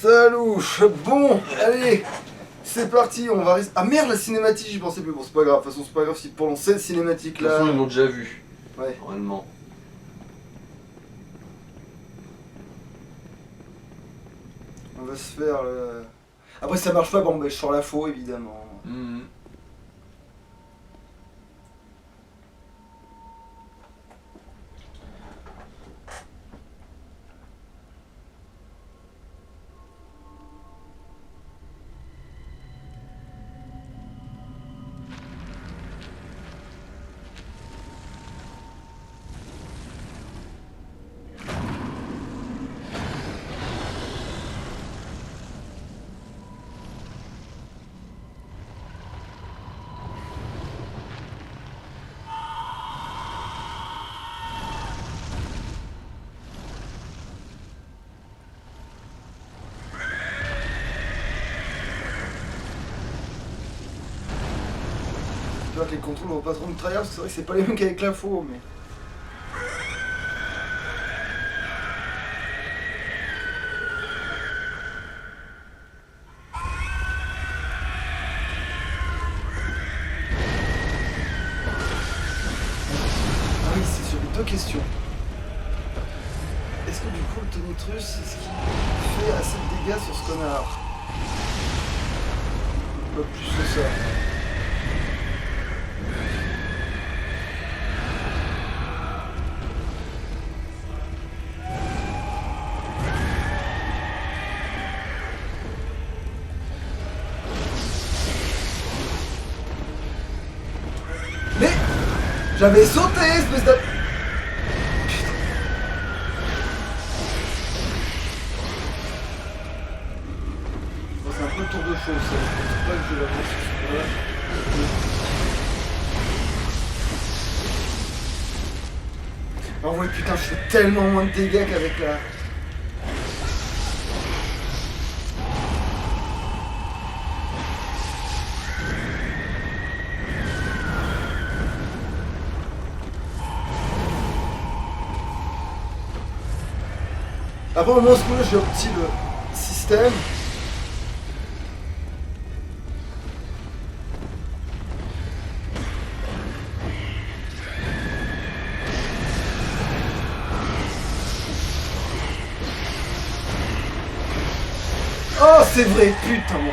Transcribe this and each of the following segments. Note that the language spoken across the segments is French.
Salouche. Bon, allez, c'est parti, on va... Ah merde, la cinématique, j'y pensais plus. Bon, c'est pas grave, de toute façon, c'est pas grave si pour cette cinématique De là... toute façon, ils l'ont déjà vu, Ouais. normalement. On va se faire le... Après, si ça marche pas, bon, ben, je sors la faux, évidemment. Mmh. Tu vois que les contrôles vont pas trop me trahir, parce que c'est vrai que c'est pas les mêmes qu'avec la faux, mais... Ah oui, c'est sur les deux questions. Est-ce que du coup le Tonitrus, c'est ce qui fait assez de dégâts sur ce connard? Pas plus que ça. Mais j'avais sauté, espèce de... Bon, c'est un peu le tour de chose, ça. Je pense pas que je vais l'avoir sur ce là. Oh ouais, putain, je fais tellement moins de dégâts qu'avec la... Après, au moins, ce coup-là, j'ai opti le système. Oh, c'est vrai, putain, bon.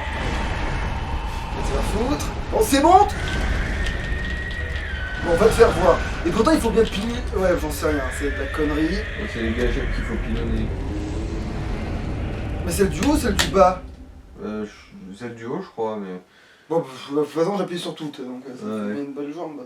Ça va foutre. Bon, c'est bon. Bon, on va te faire voir. Et pourtant, il faut bien piller. Ouais, j'en sais rien, c'est de la connerie. Donc c'est les gâchettes qu'il faut pilonner. Mais celle du haut, celle du bas. Celle du haut, je crois, mais... Bon, de toute façon, j'appuie sur toutes, donc ça Ouais. fait bien une belle jambe.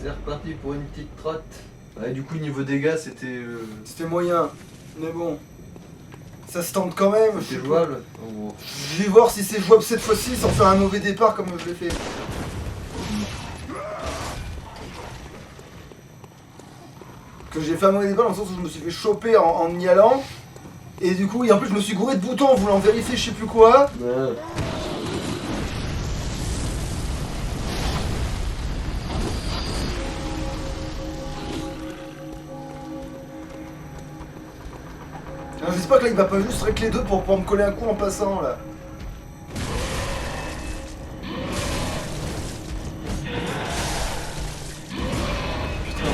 C'est reparti pour une petite trotte. Ouais, du coup, niveau dégâts, c'était... C'était moyen, mais bon. Ça se tente quand même. C'était jouable, en gros. Je vais voir si c'est jouable cette fois-ci sans faire un mauvais départ comme je l'ai fait. Que j'ai fait un mauvais départ dans le sens où je me suis fait choper en y allant. Et du coup, et en plus je me suis gouré de boutons en voulant vérifier je sais plus quoi. Ouais. Alors j'espère que là il va pas juste rec les deux pour me coller un coup en passant là. Putain,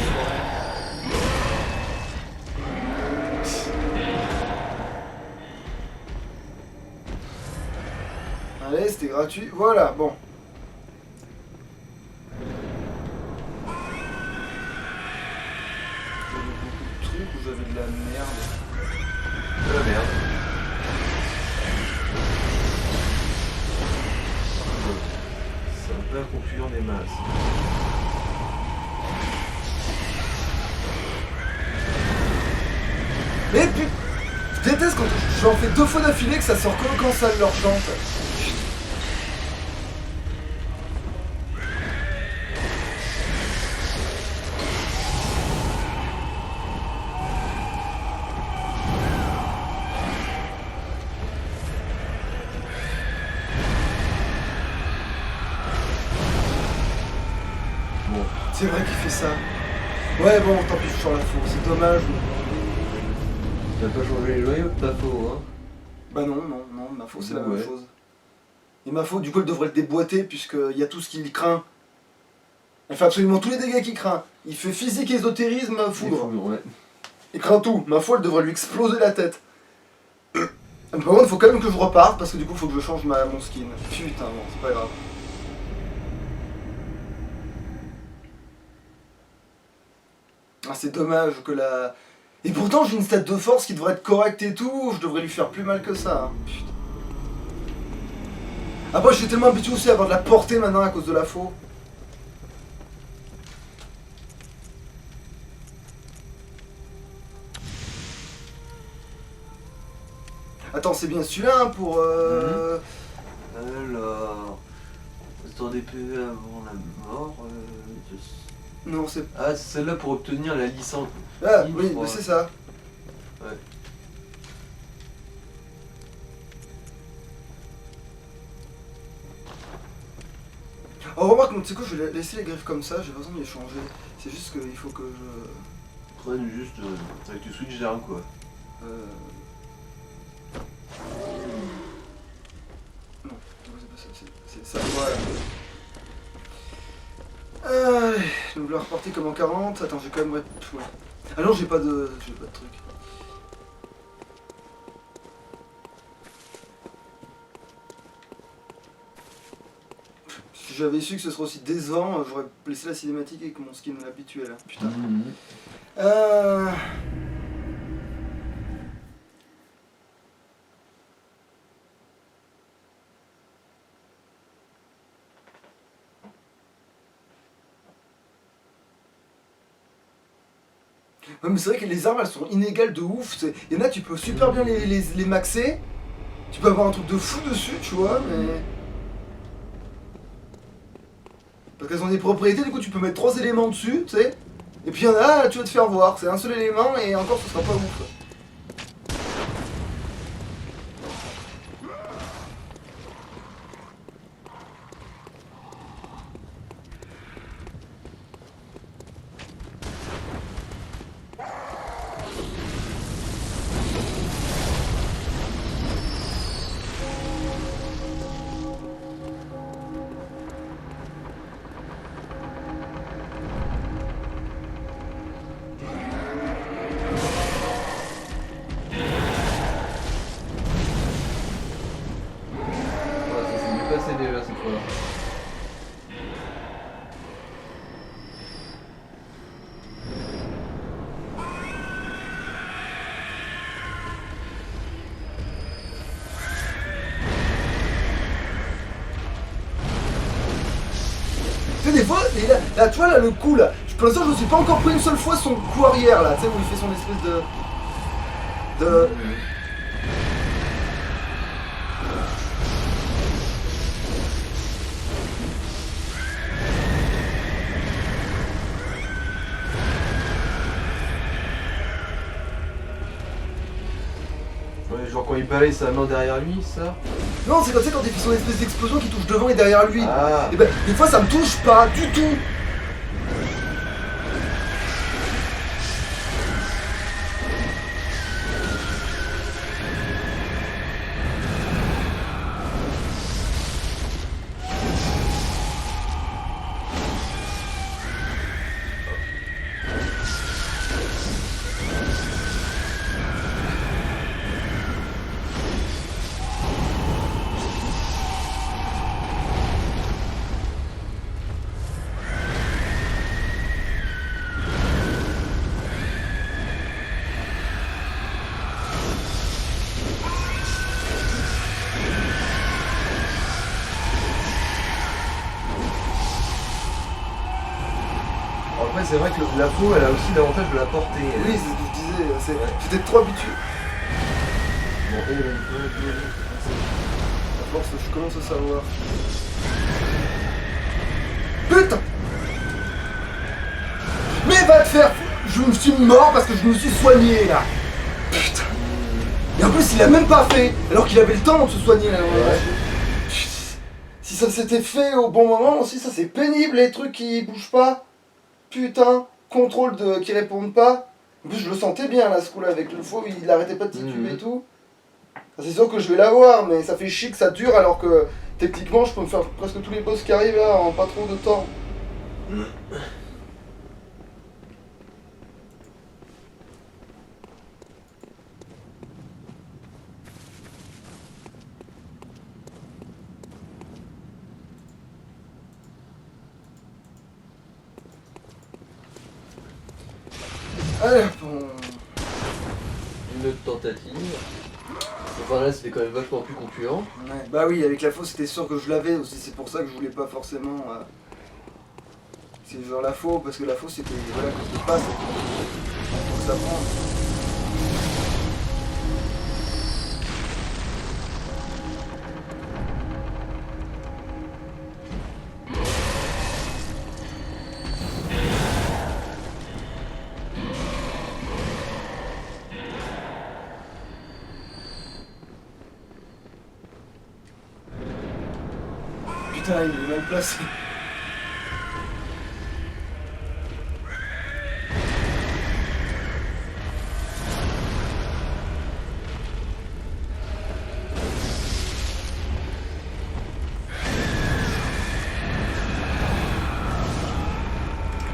allez, c'était gratuit. Voilà, bon. J'avais beaucoup de trucs ou j'avais de la merde. De la merde. C'est un peu un concluant des masses. Mais putain, je déteste quand j'en fais 2 fois d'affilée que ça sort comme quand ça leur chante. C'est vrai qu'il fait ça. Ouais, bon, tant pis, je sors la faux, c'est dommage. Tu vas pas changer les joyaux de ta faux, hein. Bah non, ma faux c'est la même Ouais. chose. Et ma faux, du coup, elle devrait le déboîter, puisqu'il y a tout ce qu'il craint. Elle fait absolument tous les dégâts qu'il craint. Il fait physique, ésotérisme, foudre. Ouais. Il craint tout. Ma foi, elle devrait lui exploser la tête. Par contre, il faut quand même que je reparte, parce que du coup, il faut que je change mon skin. Putain, bon, c'est pas grave. Ah, c'est dommage que la... Et pourtant, j'ai une stat de force qui devrait être correcte et tout. Je devrais lui faire plus mal que ça. Hein. Putain. Après, je suis tellement habitué aussi à avoir de la portée maintenant à cause de la faux. Attends, c'est bien celui-là hein, pour... Alors... Histoire d'épée avant la mort... Non, c'est... Ah, c'est celle-là pour obtenir la licence. Ah, je oui, crois. mais c'est ça. Ouais. Oh, remarque, tu sais quoi, je vais laisser les griffes comme ça, j'ai pas besoin de les changer. C'est juste qu'il faut que je... Prenne juste... c'est que tu switches d'un quoi. Non, c'est pas ça, c'est ça, voilà. Je vais me la reporter comme en 40. Attends, j'ai quand même... Ouais. Ah non, j'ai pas de truc. Si j'avais su que ce serait aussi décevant, j'aurais laissé la cinématique avec mon skin habituel. Hein. Putain. Ouais, mais c'est vrai que les armes elles sont inégales de ouf. Il y en a, tu peux super bien les maxer. Tu peux avoir un truc de fou dessus, tu vois, mais. Parce qu'elles ont des propriétés, du coup tu peux mettre 3 éléments dessus, tu sais. Et puis il y en a, tu vas te faire voir. C'est un seul élément et encore ce sera pas ouf. Passé déjà cette fois-là. Tu sais, des fois, et là, tu vois, là, le coup, là, pour l'instant, je me suis pas encore pris une seule fois son coup arrière, là, tu sais, où il fait son espèce de... Ouais, genre quand il balaye sa main derrière lui, ça. Non, c'est comme ça quand il fait son espèce d'explosion qui touche devant et derrière lui. Ah. Et ben, des fois, ça me touche pas du tout. Après, c'est vrai que la faux, elle a aussi l'avantage de la portée. Oui, c'est ce que je disais, j'étais trop habitué. Bon, À force, je commence à savoir. Putain! Mais va te faire! Je me suis mort parce que je me suis soigné là! Putain! Et en plus, il a même pas fait! Alors qu'il avait le temps de se soigner là. Si ça s'était fait au bon moment aussi, ça c'est pénible les trucs qui bougent pas. putain, contrôle qui répondent pas. En plus, je le sentais bien là, ce coup-là, avec le faux, il arrêtait pas de tituber et tout. C'est sûr que je vais l'avoir, mais ça fait chier que ça dure alors que techniquement, je peux me faire presque tous les boss qui arrivent là en pas trop de temps. Allez, bon. Une autre tentative. Enfin là c'était quand même vachement plus concluant. Ouais, bah oui, avec la faux, c'était sûr que je l'avais aussi, c'est pour ça que je voulais pas forcément. C'est genre la faux, parce que la faux c'était. Voilà, quand je passe, pour ça prend. Putain, il est mal placé.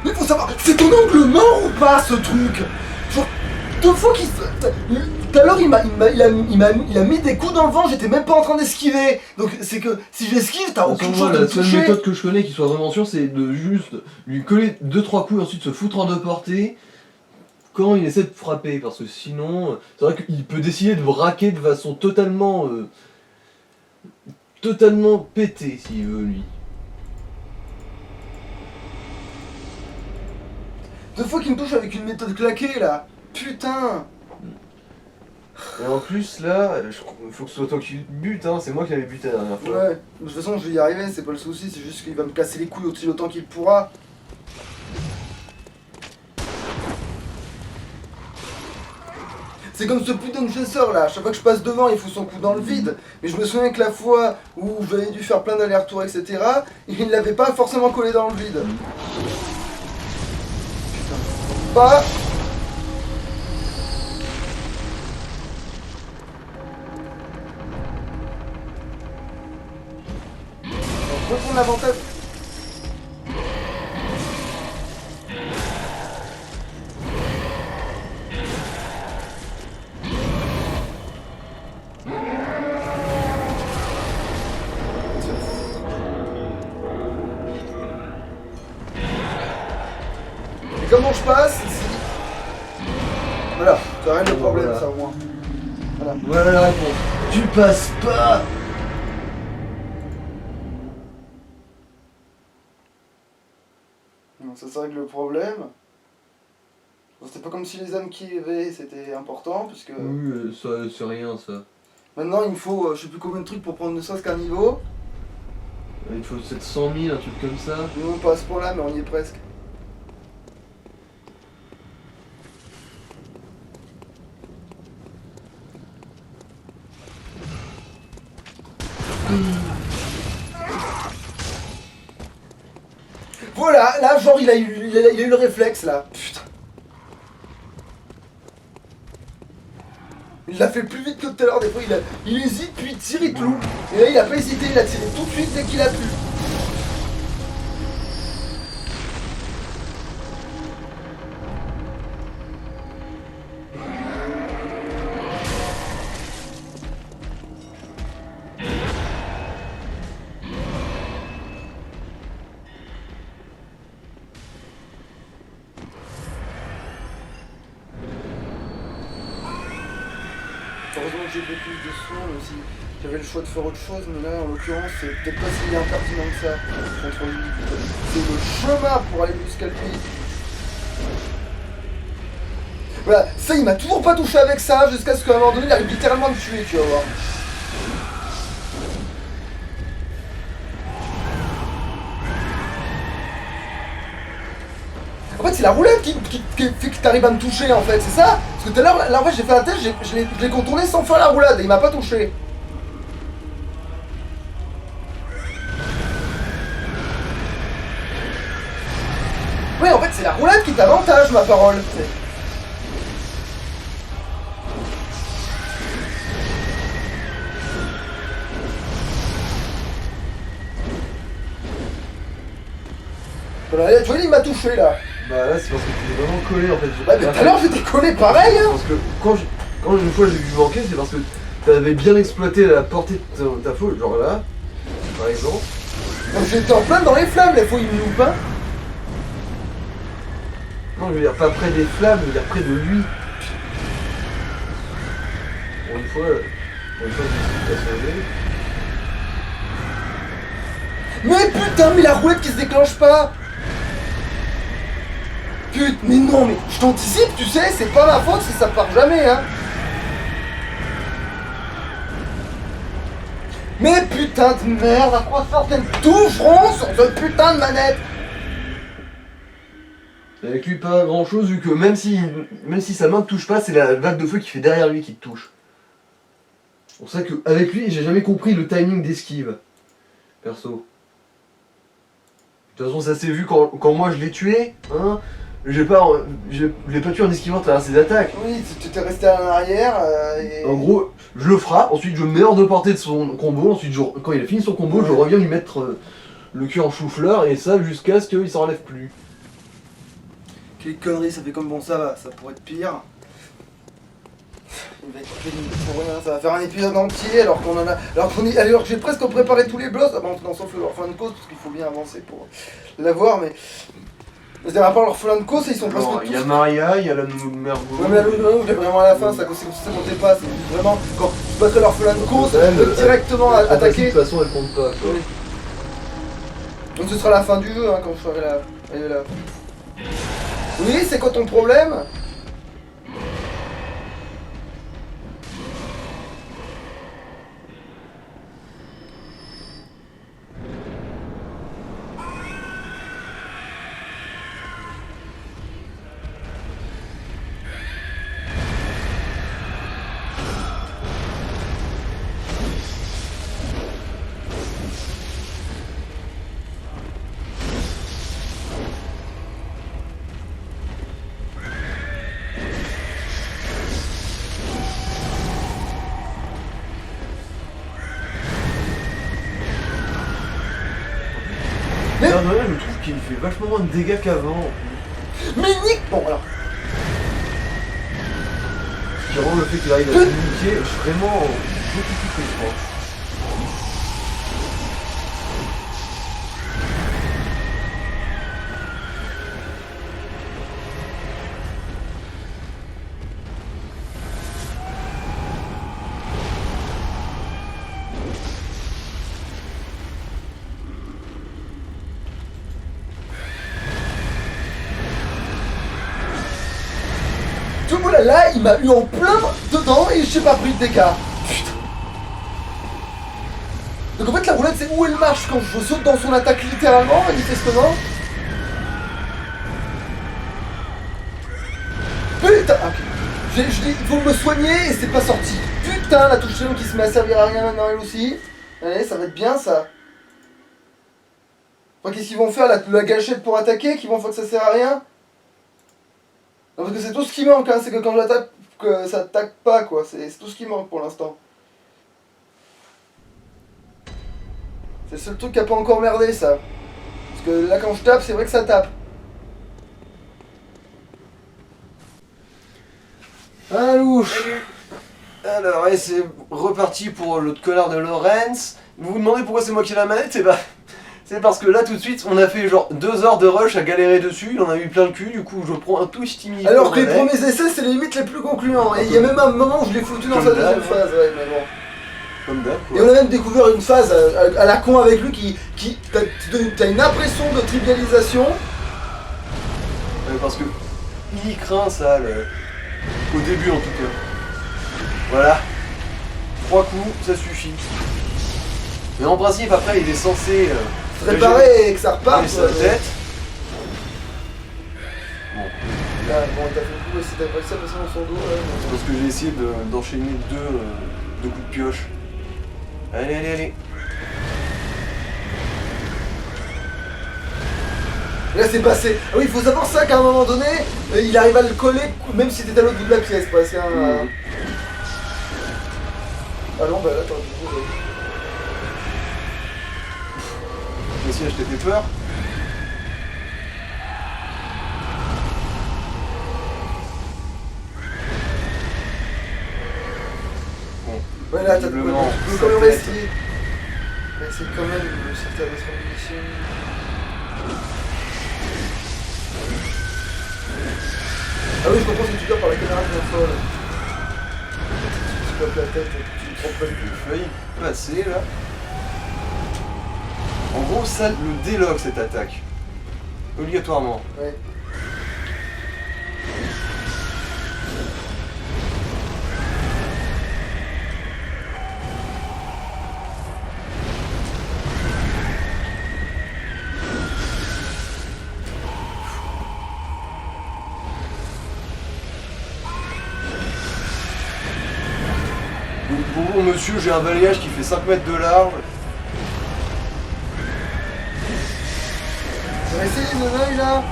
Mais faut savoir, c'est ton angle mort ou pas ce truc? Genre, deux fois qu'il se. Tout à l'heure il a mis des coups dans le vent, j'étais même pas en train d'esquiver. Donc c'est que si j'esquive, t'as aucune chance de me la seule toucher. méthode que je connais qui soit vraiment sûre, c'est de juste lui coller 2-3 coups et ensuite se foutre en deux portées quand il essaie de frapper. Parce que sinon, c'est vrai qu'il peut décider de braquer de façon totalement pétée s'il veut lui. Deux fois qu'il me touche avec une méthode claquée là. Putain. Et en plus là, faut que ce soit toi qui bute, hein. C'est moi qui l'avais buté la dernière fois. Ouais, de toute façon je vais y arriver, c'est pas le souci, c'est juste qu'il va me casser les couilles aussi autant qu'il pourra. C'est comme ce putain de chasseur là, à chaque fois que je passe devant il fout son coup dans le vide. Mais je me souviens que la fois où j'avais dû faire plein d'allers-retours etc, il ne l'avait pas forcément collé dans le vide. Putain, pas. On retourne l'avantage. Et comment je passe ici? Voilà, ça règle le problème Voilà. ça au moins. Voilà. Voilà la réponse. Tu passes pas. Donc ça règle le problème. Bon, c'était pas comme si les âmes qui avaient c'était important puisque Oui, ça c'est rien ça. maintenant il me faut je sais plus combien de trucs pour prendre ne serait-ce qu'un niveau. Il faut 700 000, un truc comme ça. Non pas à ce point là mais on y est presque. Voilà, là genre il a eu le réflexe là. Putain. Il l'a fait plus vite que tout à l'heure, des fois il hésite puis il tire, il te loupe. Et là il a pas hésité, il a tiré tout de suite dès qu'il a pu. Heureusement que j'ai fait plus de soins aussi. J'avais le choix de faire autre chose, mais là en l'occurrence c'est peut-être pas si impertinent que ça contre lui. C'est le chemin pour aller jusqu'à lui. Voilà, ça il m'a toujours pas touché avec ça jusqu'à ce qu'à un moment donné il arrive littéralement à me tuer, tu vas voir. En fait c'est la roulette qui fait que t'arrives à me toucher en fait, c'est ça? Parce que tout à l'heure, là en fait j'ai fait un test, je l'ai contourné sans faire la roulade et il m'a pas touché. Ouais, en fait c'est la roulette qui t'avantage, ma parole. Voilà, tu vois, il m'a touché là. Bah là c'est parce que tu es vraiment collé en fait. Ouais, mais tout à l'heure j'étais collé pareil, hein. Parce que quand une fois j'ai vu manquer, c'est parce que t'avais bien exploité la portée de ta faute, genre là, par exemple. Donc j'étais en plein dans les flammes, les fois il me loupe, hein. Non, je veux dire pas près des flammes, je veux dire près de lui. Bon, une fois j'ai pas sauvé. Mais putain, mais la roulette qui se déclenche pas. Putain, mais non, mais je t'anticipe, tu sais, c'est pas ma faute si ça part jamais, hein. Mais putain de merde, à quoi ça vient tout front sur cette putain de manette. Avec lui pas grand chose vu que même si sa main ne touche pas, c'est la vague de feu qui fait derrière lui qui te touche. C'est pour ça qu'avec lui j'ai jamais compris le timing d'esquive. Perso. De toute façon ça s'est vu quand moi je l'ai tué, hein. Je l'ai pas tué en esquivant à travers ses attaques. Oui, tu t'es resté en arrière et... En gros, je le frappe, ensuite je me mets hors de portée de son combo, ensuite quand il a fini son combo, je reviens lui mettre le cul en chou-fleur et ça jusqu'à ce qu'il s'en relève plus. Quelle connerie, ça fait comme bon, ça va, ça pourrait être pire. Il va être pénible pour rien, ça va faire un épisode entier alors qu'on en a. Alors que j'ai presque préparé tous les blocs, ah bon, non, sauf l'orphelin de cause, parce qu'il faut bien avancer pour l'avoir, mais. C'est à part l'orphelin de cause, ils sont presque tous. Il y a Maria, il y a la mère. Ouais, mais la Loup, je l'ai vraiment à la fin, ça comptait pas, c'est vraiment. Quand tu battrais l'orphelin de cause, directement attaquer. De toute façon, elle compte pas. Quoi. Oui. Donc ce sera la fin du jeu, hein, quand je ferai la. Elle est là. Oui, c'est quoi ton problème? Mais... Non, je trouve qu'il fait vachement moins de dégâts qu'avant. Mais nique. Bon alors. Ce qui rend le fait qu'il arrive à se niquer vraiment beaucoup plus frustrant. Tout le monde là, il m'a eu en plein dedans et j'ai pas pris de dégâts. Putain. Donc en fait la roulette c'est où elle marche quand je saute dans son attaque littéralement, manifestement. Putain, ok. Il faut me soigner et c'est pas sorti. Putain, la touche qui se met à servir à rien maintenant elle aussi. Allez, ça va être bien ça. Enfin, qu'est-ce qu'ils vont faire, la gâchette pour attaquer, qu'ils vont faire que ça sert à rien? Non, parce que c'est tout ce qui manque, hein, c'est que quand j'attaque, que ça attaque pas, quoi. C'est tout ce qui manque pour l'instant. C'est le seul truc qui a pas encore merdé, ça. Parce que là, quand je tape, c'est vrai que ça tape. Ah louche. Alors, ouais, c'est reparti pour l'autre connard de Lorenz. Vous vous demandez pourquoi c'est moi qui ai la manette? C'est parce que là tout de suite on a fait genre 2 heures de rush à galérer dessus, il en a eu plein le cul, du coup je prends un Twisty. Alors que les premiers essais c'est les limites les plus concluants, et il y a même un moment où je l'ai foutu dans sa deuxième phase, ouais, mais bon. Comme d'hab. Et on a même découvert une phase à la con avec lui qui t'as une impression de trivialisation. Parce que il craint ça, au début en tout cas. Voilà. 3 coups, ça suffit. Mais en principe après il est censé... se réparer et que ça reparte. Sa tête. Bon. Là, bon, t'as fait le coup, c'est pas ça passer dans son dos. Là, c'est parce que j'ai essayé d'enchaîner deux coups de pioche. Allez. Là c'est passé. Ah oui, il faut savoir ça qu'à un moment donné, il arrive à le coller, même si t'es à l'autre bout de la pièce, presque. Hein. Ah non, bah là, attends, Mais si, je t'ai fait peur. Ouais, là, t'as Visiblement, de sa on va tête. essayer. On va essayer quand même de sortir de notre munition. Ah oui, je comprends ce que tu veux dire par la caméra de fois. Tu tapes la tête et tu te trompes pas du tout. J'ai failli passer là. En gros, ça le déloque cette attaque. Obligatoirement. Ouais. Bon monsieur, j'ai un balayage qui fait 5 mètres de large. On va essayer le œil là.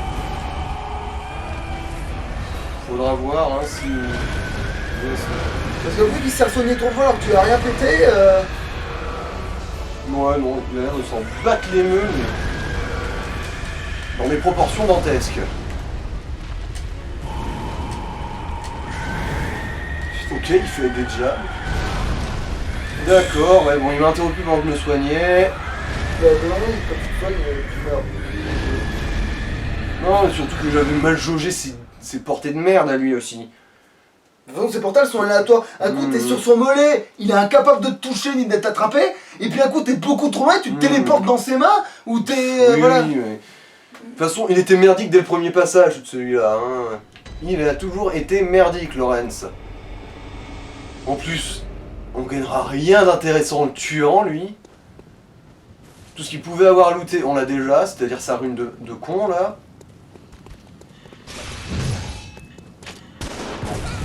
Faudra voir hein, si... Parce que vu qu'il s'est soigné ton vol alors que tu as rien pété, Ouais, non, il a l'air de s'en battre les meules, mais dans des proportions dantesques. Ok, il fait des jabs. D'accord, ouais, bon, il m'a interrompu pendant que je me soignais. bah non, quand tu te soignes, tu meurs. Non, mais surtout que j'avais mal jaugé ses portées de merde à lui aussi. De toute façon, ces portals sont aléatoires. Un coup, t'es sur son mollet, il est incapable de te toucher ni d'être attrapé. Et puis un coup, t'es beaucoup trop loin, tu te téléportes dans ses mains, ou t'es. Oui, voilà. oui, oui. De toute façon, il était merdique dès le premier passage de celui-là. Hein. Il a toujours été merdique, Lorenz. En plus, on gagnera rien d'intéressant en le tuant, lui. Tout ce qu'il pouvait avoir looté, on l'a déjà, c'est-à-dire sa rune de con, là.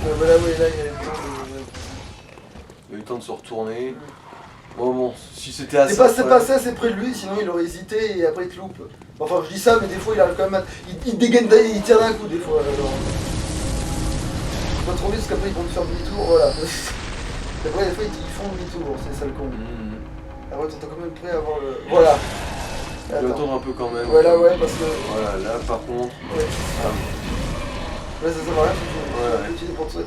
Voilà, ouais, là, il y a le temps de. Il a eu le temps de se retourner. Bon, si c'était assez... C'est pas ça, c'est près de lui, sinon il aurait hésité et après il te loupe. Enfin, je dis ça, mais des fois il arrive quand même à. Il dégaine, il tire d'un coup, des fois. Alors. Faut pas trop vite, parce qu'après ils vont te faire demi-tour, voilà. Après, des fois ils font demi-tour, c'est ça le con. Ah ouais, t'es quand même prêt à avoir le. Voilà. Je vais attendre un peu quand même. Voilà, ouais, parce que. Voilà, là par contre... Ouais, ouais ça va rien, Ouais. tu pour ça.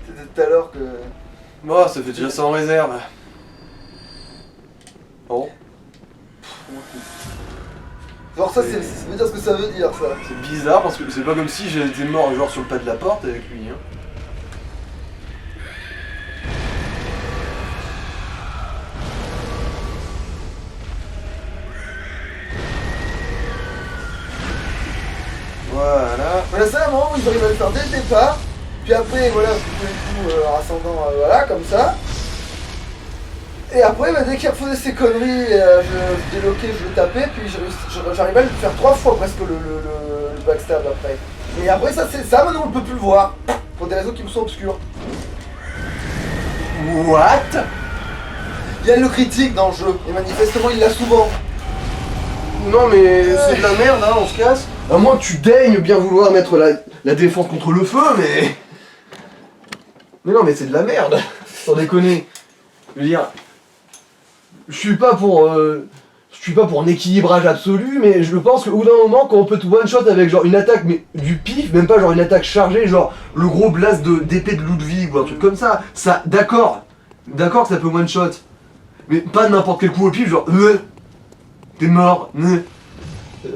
C'était tout à l'heure que. Bon, ça fait déjà ça en réserve. Bon. Genre ça, ça veut dire ce que ça veut dire, ça. C'est bizarre parce que c'est pas comme si j'étais mort genre sur le pas de la porte avec lui. Hein. Voilà. Voilà, c'est un moment où ils arrivent à le faire dès le départ. Puis après, voilà, je fais le coup ascendant, voilà, comme ça. Et après, bah, dès qu'il refaisait ses conneries, je déloquais, je le tapais, puis j'arrivais à le faire 3 fois presque le backstab après. Et après, ça, c'est ça, maintenant on ne peut plus le voir. Pour des raisons qui me sont obscures. What? Il y a le critique dans le jeu, et manifestement il l'a souvent. Non mais c'est de la merde, hein, on se casse. À moins que tu daignes bien vouloir mettre la défense contre le feu, mais... Mais non, mais c'est de la merde. Sans déconner. Je veux dire... Je suis pas pour un équilibrage absolu, mais je pense qu'au bout d'un moment, quand on peut te one-shot avec genre une attaque, mais du pif, même pas genre une attaque chargée, genre le gros blast d'épée de Ludwig ou un truc comme ça, d'accord que ça peut one-shot. Mais pas n'importe quel coup au pif, genre t'es mort,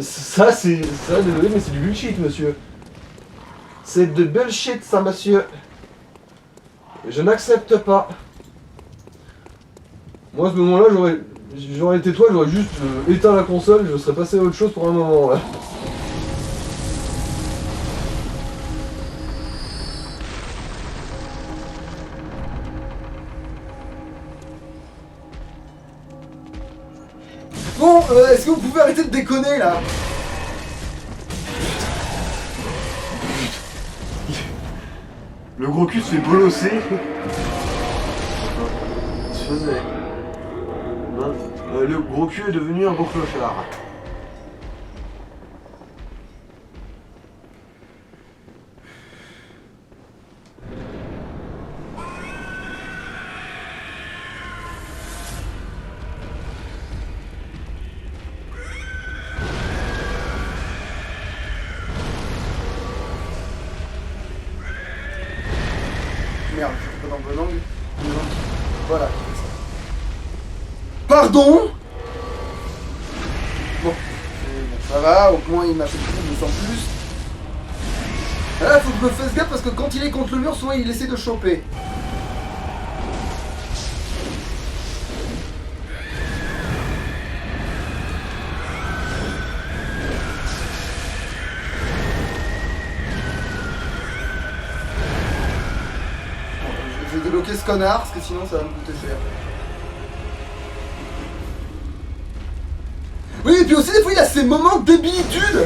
Ça, désolé, mais c'est du bullshit, monsieur. C'est de bullshit, ça, monsieur. Je n'accepte pas. Moi, à ce moment-là, j'aurais été toi, j'aurais juste éteint la console, je serais passé à autre chose pour un moment, là. Bon, est-ce que vous pouvez arrêter de déconner là? Le gros cul se fait bolosser. Se faisait. Le gros cul est devenu un gros clochard. Pardon. Bon, ça va, au moins il m'a fait plus, mais sans plus. Là, faut que je me fasse gaffe parce que quand il est contre le mur, souvent il essaie de choper. Je vais débloquer ce connard parce que sinon ça va me coûter cher. Oui, et puis aussi des fois il a ces moments de débilitude.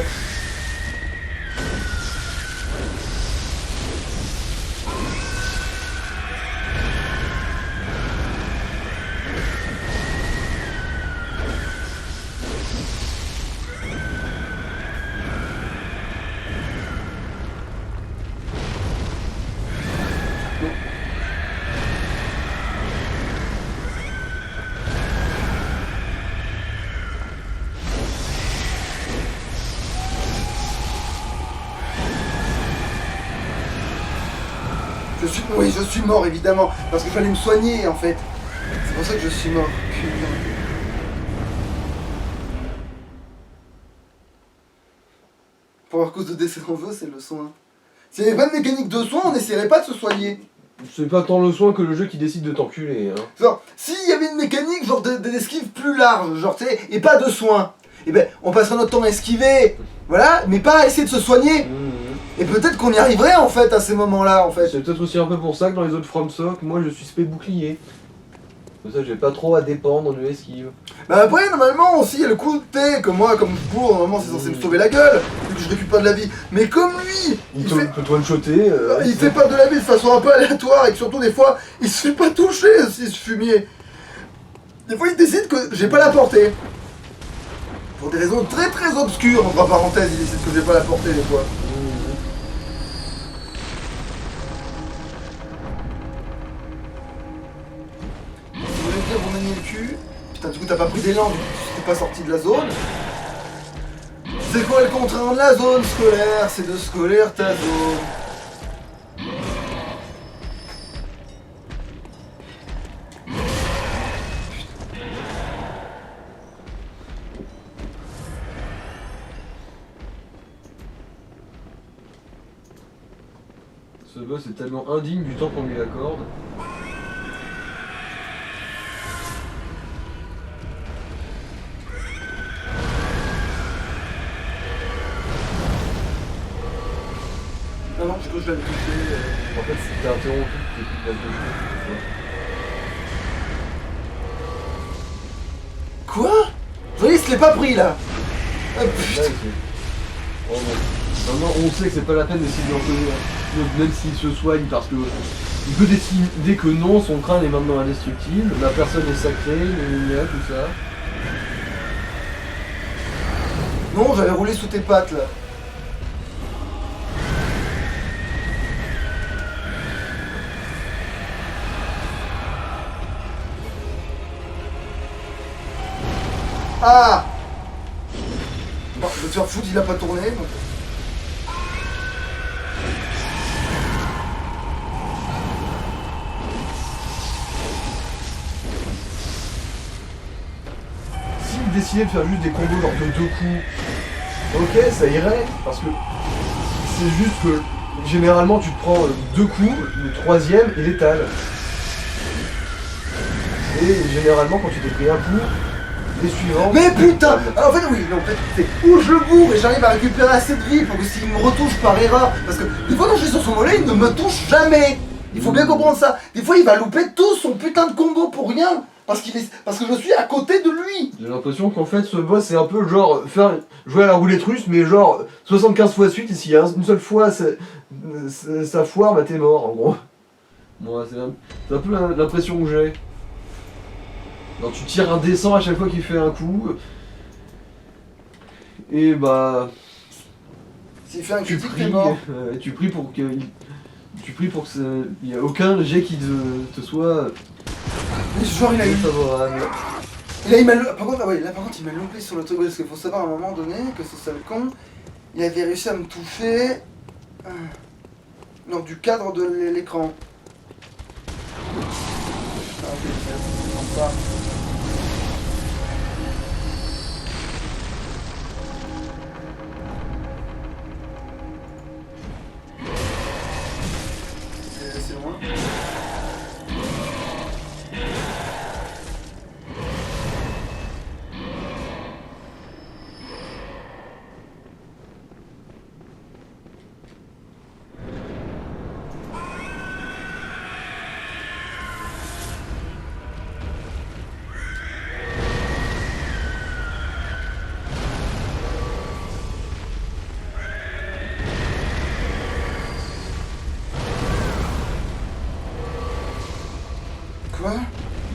Oui, je suis mort évidemment, parce que fallait me soigner en fait. C'est pour ça que je suis mort. Putain. Pour cause de décès en jeu, c'est le soin. S'il n'y avait pas de mécanique de soin, on n'essaierait pas de se soigner. C'est pas tant le soin que le jeu qui décide de t'enculer. Hein. Genre, s'il y avait une mécanique genre d'esquive plus large, genre tu sais, et pas de soin, et ben on passerait notre temps à esquiver, voilà, mais pas à essayer de se soigner. Et peut-être qu'on y arriverait en fait à ces moments-là en fait. C'est peut-être aussi un peu pour ça que dans les autres FromSoft, moi je suis spé bouclier. Comme ça j'ai pas trop à dépendre de l'esquive. Bah après normalement aussi il y a le coup de thé que moi comme je cours normalement c'est censé me sauver la gueule vu que je récupère de la vie. Mais comme lui Il peut te one-shotter. il fait pas de la vie de façon un peu aléatoire et que surtout des fois il se fait pas toucher aussi ce fumier. Des fois il décide que j'ai pas la portée. Pour des raisons très très obscures entre parenthèses il décide que j'ai pas la portée des fois. Vous maniez le cul. Putain, du coup, t'as pas pris d'élan, du coup, t'es pas sorti de la zone. C'est quoi le contraire de la zone scolaire? C'est de scolaire ta zone. Ce boss est tellement indigne du temps qu'on lui accorde. Non, non, je l'avais touché. En fait, c'était interrompu, t'es plus de la toucher. Quoi? Vous voyez, il se l'est pas pris là. Ah putain. Là, c'est- Oh, bon. Maintenant, on sait que c'est pas la peine d'essayer de le reconnaître. Même s'il se soigne parce que il peut décider que non, son crâne est maintenant indestructible, la personne est sacrée, tout ça. Non, j'avais roulé sous tes pattes là. Ah! Bon, je vais te faire foutre, il a pas tourné. Donc... S'il décidait de faire juste des combos genre de 2 coups, ok, ça irait, parce que c'est juste que généralement tu te prends 2 coups, le troisième est létal. Et généralement quand tu t'es pris un coup, les suivants... Mais putain! En fait oui, en fait c'est où je bourre et j'arrive à récupérer assez de vie pour que s'il me retouche par erreur, parce que des fois quand je suis sur son mollet, il ne me touche jamais. Il faut bien comprendre ça. Des fois il va louper tout son putain de combo pour rien. Parce que je suis à côté de lui. J'ai l'impression qu'en fait ce boss c'est un peu genre jouer à la roulette russe mais genre 75 fois de suite et s'il y a une seule fois ça foire, bah t'es mort en gros. Moi c'est un peu l'impression que j'ai. Alors tu tires un descend à chaque fois qu'il fait un coup. Et bah... S'il fait un tu critique, pries, t'es mort. tu pries pour que... Tu pries pour que il n'y a aucun jet qui te soit Mais genre il a eu... favorable. Et là il m'a... Par contre, ouais, là par contre il m'a loupé sur le truc, parce qu'il faut savoir à un moment donné que ce sale con, il avait réussi à me toucher... lors du cadre de l'écran. Ah ok, c'est comme ça.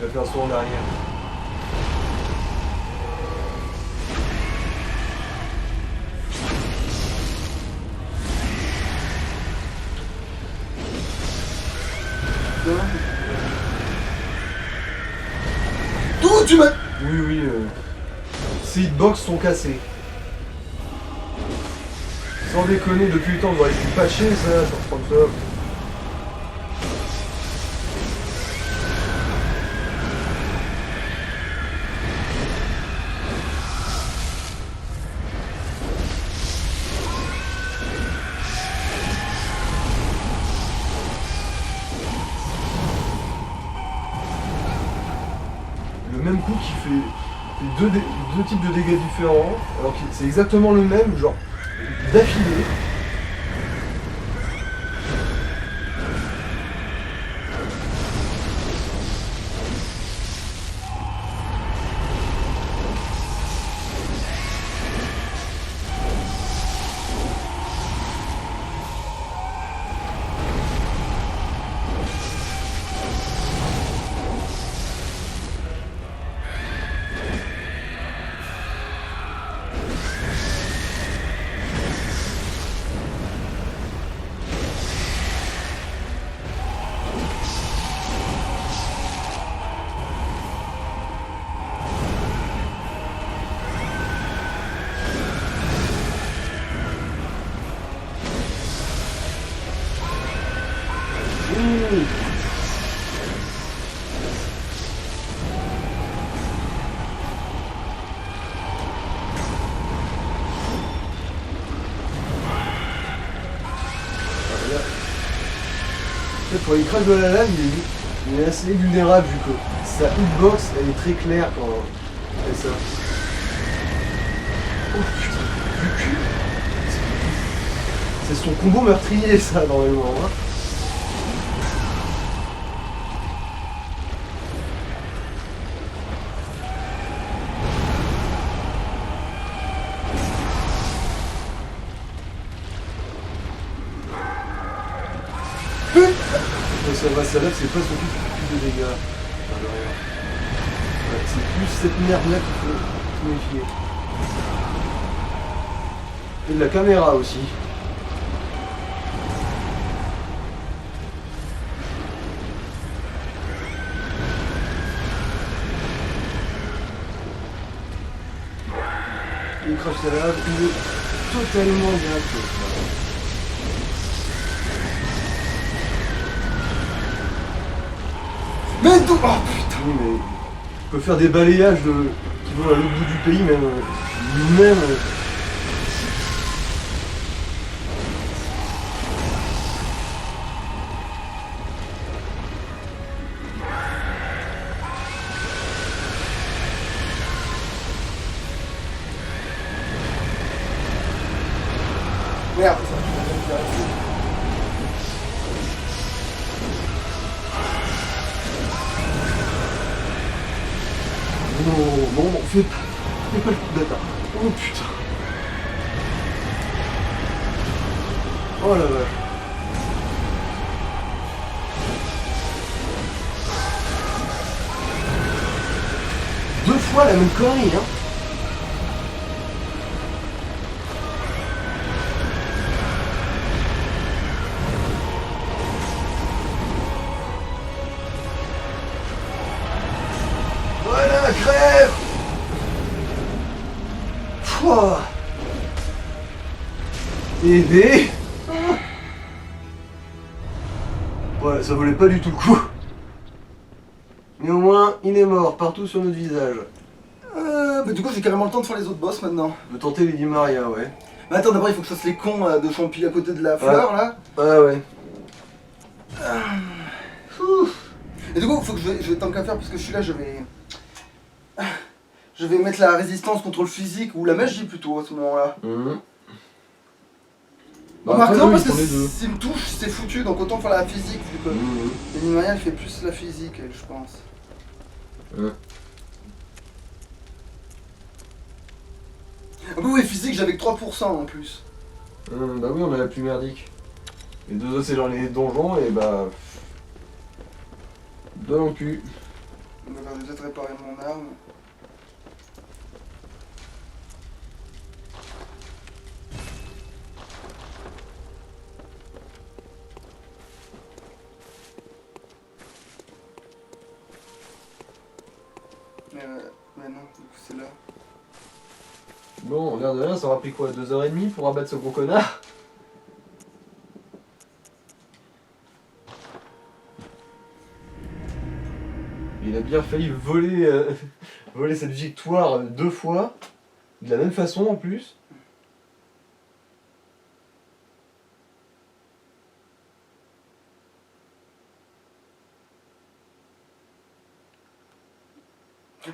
a fait un saut en arrière. D'où tu m'as... Oui, oui, ces hitbox sont cassés. Sans déconner, depuis le temps, on aurait pu patcher ça sur FromSoft. Le même coup qui fait deux types de dégâts différents, alors que c'est exactement le même, genre d'affilée. Pour les crashs de la lave, il est assez vulnérable vu que sa hitbox elle est très claire quand elle fait ça. Oh putain, du cul. C'est son combo meurtrier ça normalement. Hein. Ça va, ça lave, c'est pas surtout plus de dégâts. Ouais, c'est plus cette merde là qu'il faut méfier. Et de la caméra aussi. Le crash à lave, il est totalement gratuit. Mais d'où... Oh putain. Oui, mais il peut faire des balayages qui vont à l'autre bout du pays, même. Merde. Non, fais pas le coup d'attaque. Oh putain. Oh la vache. Deux fois la même connerie, hein. Voilà, crève. Pouah. Aidé. Ouais, ça valait pas du tout le coup. Mais au moins, il est mort partout sur notre visage. Bah du coup j'ai carrément le temps de faire les autres boss maintenant. De tenter Lady Maria, ouais. Mais attends, d'abord il faut que je fasse les cons de champi à côté de la fleur là. Ah ouais. Et du coup faut que je vais tant qu'à faire parce que je suis là, je vais mettre la résistance contre le physique ou la magie plutôt à ce moment-là. Bah, Remarque non parce que les deux. s'il me touche c'est foutu donc autant faire la physique vu que Lady Maria elle fait plus la physique elle, je pense. Ah bah oui physique j'avais que 3% en plus. Bah oui, on a la plus merdique. Les deux autres c'est dans les donjons et bah... Dans le cul. D'accord, je vais peut-être réparer mon arme. Mais non, du coup c'est là. Bon, l'air de rien, ça aura pris quoi, 2h30 pour abattre ce gros connard? Il a bien failli voler, voler cette victoire 2 fois, de la même façon en plus.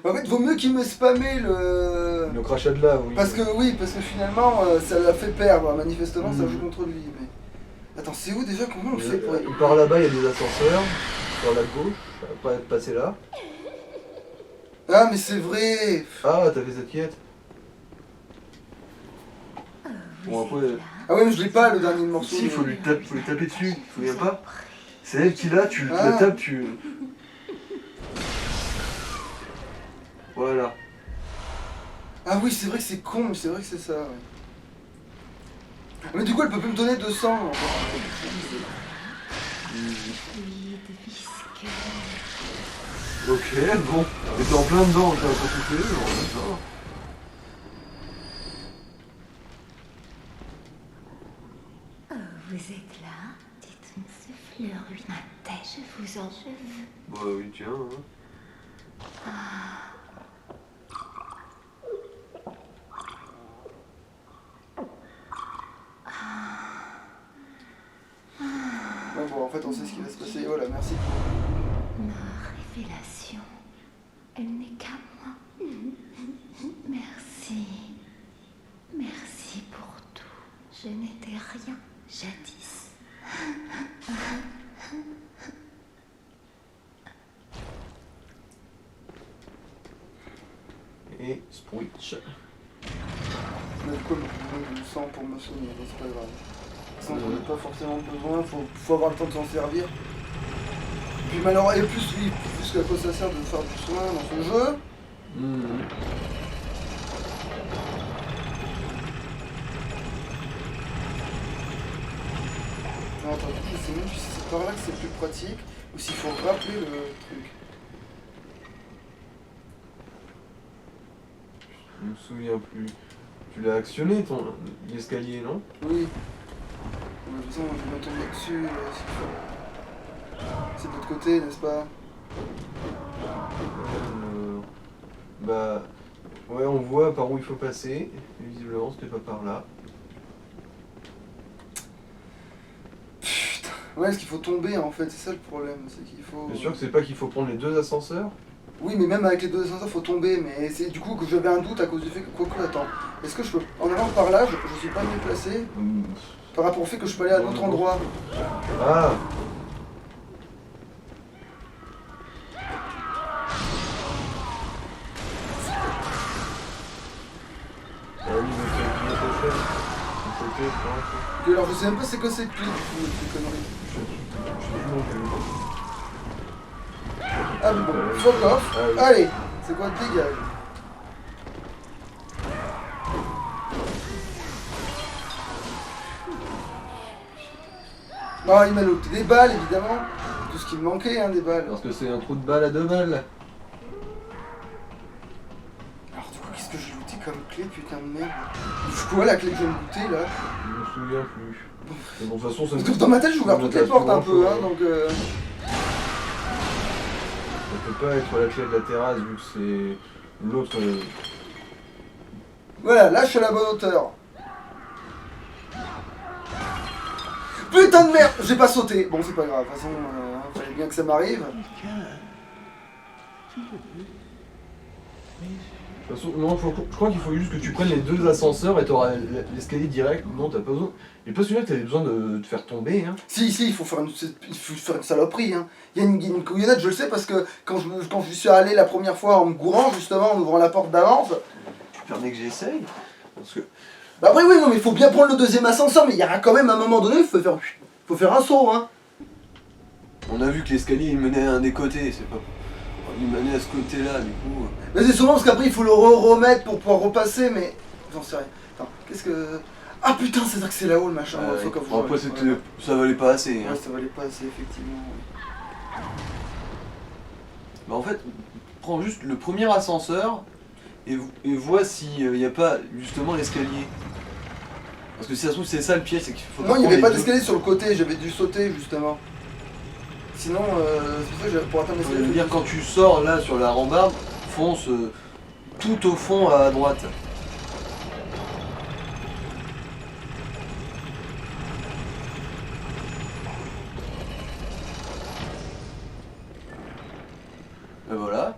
En fait, vaut mieux qu'il me spammait le... Le crachat de lave, oui. Parce que finalement, ça l'a fait perdre. Manifestement, ça joue contre lui. Mais... Attends, c'est où déjà? Comment on le fait pour... Par là-bas, il y a des ascenseurs. Sur la gauche, ça va pas être passé là. Ah, mais c'est vrai. Ah, t'as fait cette quête. Bon, après... Ah ouais, mais je l'ai pas, le dernier morceau. Si, faut lui taper dessus, tu te souviens pas? C'est elle qui l'a, tu Ah. la tapes, tu... Voilà. Ah oui, c'est vrai que c'est con, mais c'est vrai que c'est ça, ouais. Mais du coup, elle peut plus me donner 200. Ok, bon. T'étais en plein dedans, t'as pas tout fait, en même temps. Oh, vous êtes là? Dites une souffleur, une tête, je vous en veux. Bah oui, tiens. Hein. Ouais, bon, en fait, on sait ce qui va se passer. Voilà, merci. Ma révélation, elle n'est qu'à moi. Merci. Merci pour tout. Je n'étais rien jadis. Et Switch. Mais quoi, le sang pour me soigner, c'est pas grave. Sans qu'on n'ait pas forcément besoin, faut avoir le temps de s'en servir. Puis malheureusement, et plus qu'à quoi ça sert de faire du soin dans ce jeu. Non, attends, je sais même si c'est par là que c'est plus pratique ou s'il faut rappeler le truc. Je me souviens plus. Tu l'as actionné l'escalier, non? Oui. De toute façon, je vais me tomber dessus s'il faut. C'est de l'autre côté, n'est-ce pas? Bah... Ouais, on voit par où il faut passer. Et visiblement, c'était pas par là. Putain. Ouais, est-ce qu'il faut tomber en fait? C'est ça le problème, c'est qu'il faut... T'es sûr que c'est pas qu'il faut prendre les 2 ascenseurs? Oui, mais même avec les 2 ascenseurs, faut tomber. Mais c'est du coup que j'avais un doute à cause du fait que... Quoique, attends. Est-ce que je peux... En allant par là, je suis pas mieux placé par rapport au fait que je peux aller à un autre endroit. Ah! Ah oui, mais c'est une autre chaîne. Une côté, Et alors, je sais même pas c'est quoi cette clé, ces conneries. je sais plus non plus. Ah bon, fuck off. Ah oui. Allez, c'est quoi, dégage. Ah, il m'a noté des balles, évidemment. Tout ce qui me manquait, hein, des balles. Parce que c'est un trou de balle à 2 balles. Alors, du coup, qu'est-ce que j'ai looté comme clé, putain de merde? C'est quoi la clé que j'ai lootée, là? Je me souviens plus. Mais bon, de toute façon, ça Parce que dans ma tête, j'ai ouvert toutes les portes un peu, hein, donc... Ça peut pas être la clé de la terrasse vu que c'est l'autre. Voilà, là, je suis à la bonne hauteur. Putain de merde! J'ai pas sauté. Bon, c'est pas grave, de toute façon, fallait bien que ça m'arrive. De toute façon, non, je crois qu'il faut juste que tu prennes les 2 ascenseurs et t'auras l'escalier direct. Non, t'as pas besoin. J'ai pas celui-là que t'avais besoin de te faire tomber. Hein. Si, il faut faire une saloperie. Hein. Il y a une couillonnette, je le sais, parce que quand je suis allé la première fois en me gourant, justement, en ouvrant la porte d'avance. Tu permets que j'essaye? Parce que. Bah après, oui, non, mais il faut bien prendre le 2e ascenseur, mais il y aura quand même un moment donné, il faut faire un saut. Hein. On a vu que l'escalier il menait à un des côtés, c'est pas. il m'a mis à ce côté-là, du coup. Mais c'est sûrement parce qu'après il faut le remettre pour pouvoir repasser, mais j'en sais rien. Attends, qu'est-ce que... Ah putain, c'est vrai que c'est là-haut le machin. Faut que Bon, après, ça valait pas assez. Hein. Ouais, ça valait pas assez, effectivement. Bah, en fait, prends juste le premier ascenseur et vois s'il n'y a pas justement l'escalier. Parce que si ça se trouve, c'est ça le piège, c'est qu'il faut. Non, il n'y avait les pas deux. d'escalier sur le côté, j'avais dû sauter justement. Sinon, c'est pour ça que j'avais pour atteindre Je l'escalier. veux dire, quand tu sors là sur la rambarde, fonce tout au fond à droite. Et voilà.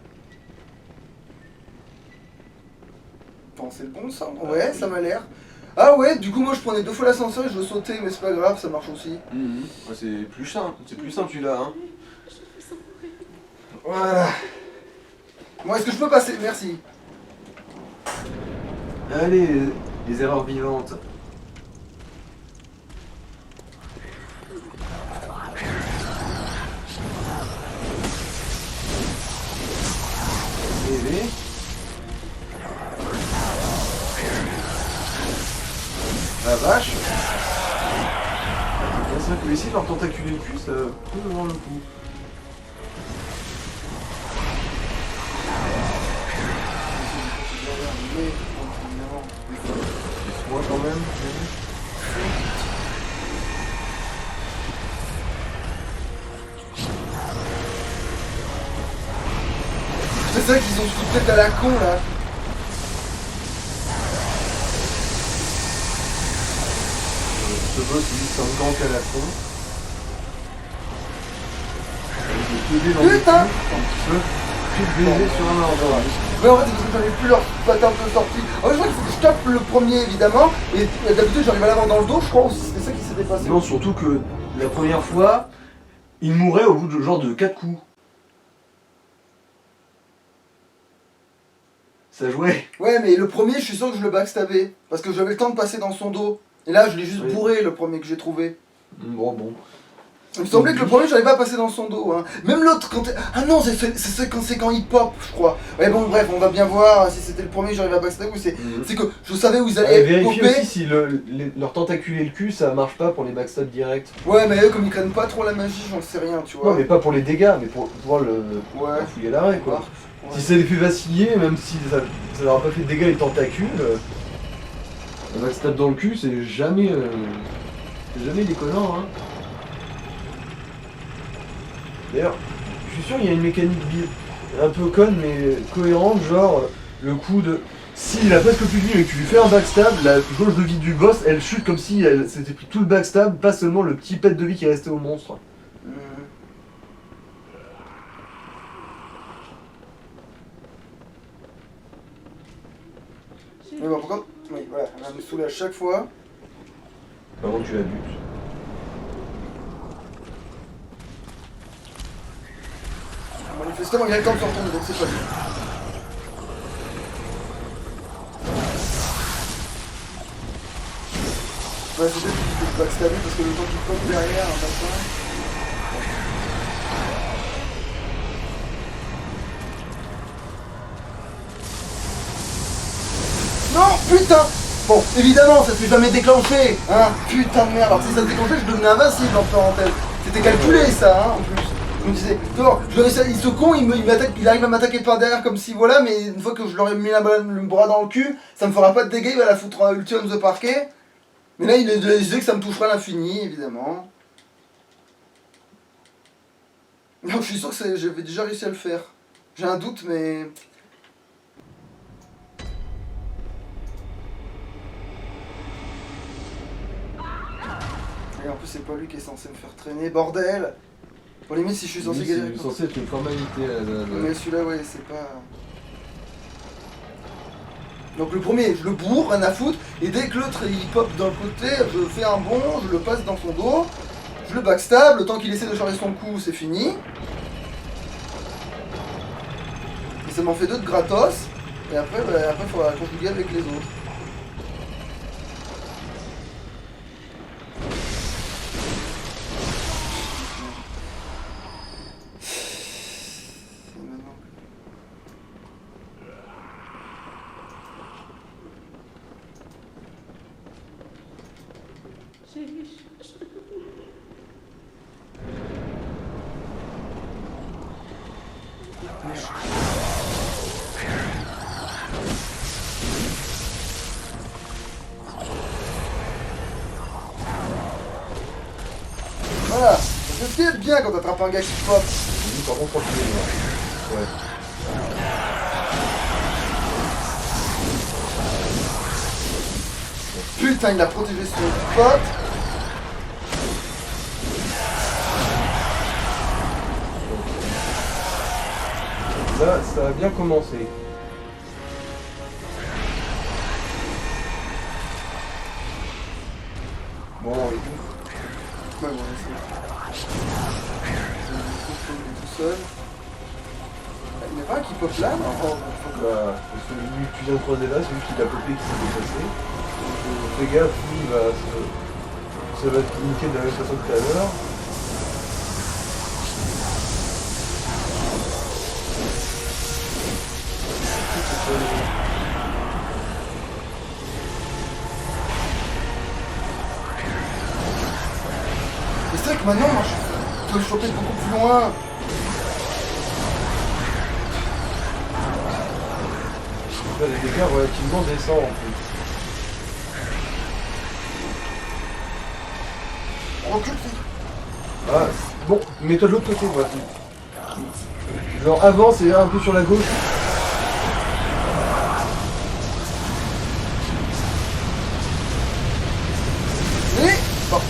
Attends, c'est le bon ça? Ouais, ça m'a l'air. Ah ouais, du coup moi je prenais 2 fois l'ascenseur et je sautais, mais c'est pas grave, ça marche aussi. Ouais, c'est plus simple celui-là. Hein. Voilà. Bon, est-ce que je peux passer? Merci. Allez, les erreurs vivantes. TV. La vache. C'est vrai que essayer de leur tentaculer le cul, ça peut avoir le coup. Moi quand même. C'est ça qu'ils ont foutu peut-être à la con là. Ce boss il un grand qu'à la con. Putain! Un petit peu. Puis baiser sur un ordre. Mais en fait, c'est parce que j'avais plus leur pattern de sortie. En fait, je crois qu'il faut que je tape le premier évidemment. Et d'habitude, j'arrive à l'avoir dans le dos, je crois, ou c'était ça qui s'était passé. Non, surtout que la première fois, il mourait au bout de genre de 4 coups. Ça jouait. Ouais, mais le premier, je suis sûr que je le backstabais. Parce que j'avais le temps de passer dans son dos. Et là, je l'ai juste Oui. bourré, le premier que j'ai trouvé. Bon. Il me semblait que le premier, j'arrivais pas à passer dans son dos. Hein. Même l'autre, quand. Ah non, c'est quand il pop, je crois. Ouais, bon, bref, on va bien voir si c'était le premier que j'arrivais à backstabber ou c'est. C'est que je savais où ils allaient Vérifier popper. aussi si leur tentaculer le cul, ça marche pas pour les backstab direct. Ouais, mais eux, comme ils craignent pas trop la magie, j'en sais rien, tu vois. Non, mais pas pour les dégâts, mais pour pouvoir le Ouais. fouiller l'arrêt, quoi. Ouais. Si ça les fait vaciller, même si ça leur a pas fait de dégâts les tentacules, un backstab dans le cul, c'est jamais déconnant, hein. D'ailleurs, je suis sûr qu'il y a une mécanique un peu conne mais cohérente, genre le coup de... S'il a presque plus de vie mais que tu lui fais un backstab, la jauge de vie du boss, elle chute comme si elle s'était pris tout le backstab, pas seulement le petit pet de vie qui est resté au monstre. Mais bon, pourquoi? Oui, voilà, elle va me saouler à chaque fois. Comment tu la butes? Manifestement, il a le temps de se retourner, donc c'est pas lui. Ouais, c'est peut-être que je backstabber parce que le temps qu'il pomme derrière, un bassin. Non, putain! Bon, évidemment, ça s'est jamais déclenché, hein? Putain de merde, alors si ça se déclenchait, je devenais invincible en parenthèse. C'était calculé ça, hein, en plus. Je me disais, non, il se con, il arrive à m'attaquer par derrière comme si voilà, mais une fois que je leur ai mis le bras dans le cul, ça me fera pas de dégâts, il va la foutre ulti on the parquet. Mais là, il disait que ça me touchera à l'infini, évidemment. Non, je suis sûr que j'avais déjà réussi à le faire. J'ai un doute, mais... Et en plus, c'est pas lui qui est censé me faire traîner, bordel! Pour limite, si je suis censé galérer. C'est censé être une formalité. Mais celui-là, ouais, c'est pas... Donc le premier, je le bourre, rien à foutre, et dès que l'autre il pop d'un côté, je fais un bond, je le passe dans son dos, je le backstab, le temps qu'il essaie de charger son coup, c'est fini. Et ça m'en fait 2 de gratos, et après, il faudra conjuguer avec les autres. Et maintenant, Voilà, c'est ce qui est bien quand t'attrapes un gars qui pop. Lui, par contre, tranquille. Ouais. Putain, il a protégé son pote. Là, ça a bien commencé. Bon, et tout. Ouais, bon, c'est tout seul. Il n'y a pas un qui pop là, non? Oh, fuck. Bah, celui que tu viens de croiser là, celui qui l'a popé qui s'est déplacé. Donc, fais gaffe, lui, ça va te niquer de la même façon que tout à l'heure. Mais c'est vrai que maintenant, moi, je peux le choper beaucoup plus loin. Là, les dégâts relativement décents en plus. Recule, Ah, bon, mets-toi de l'autre côté, voilà. Genre avance et un peu sur la gauche. et... Bon.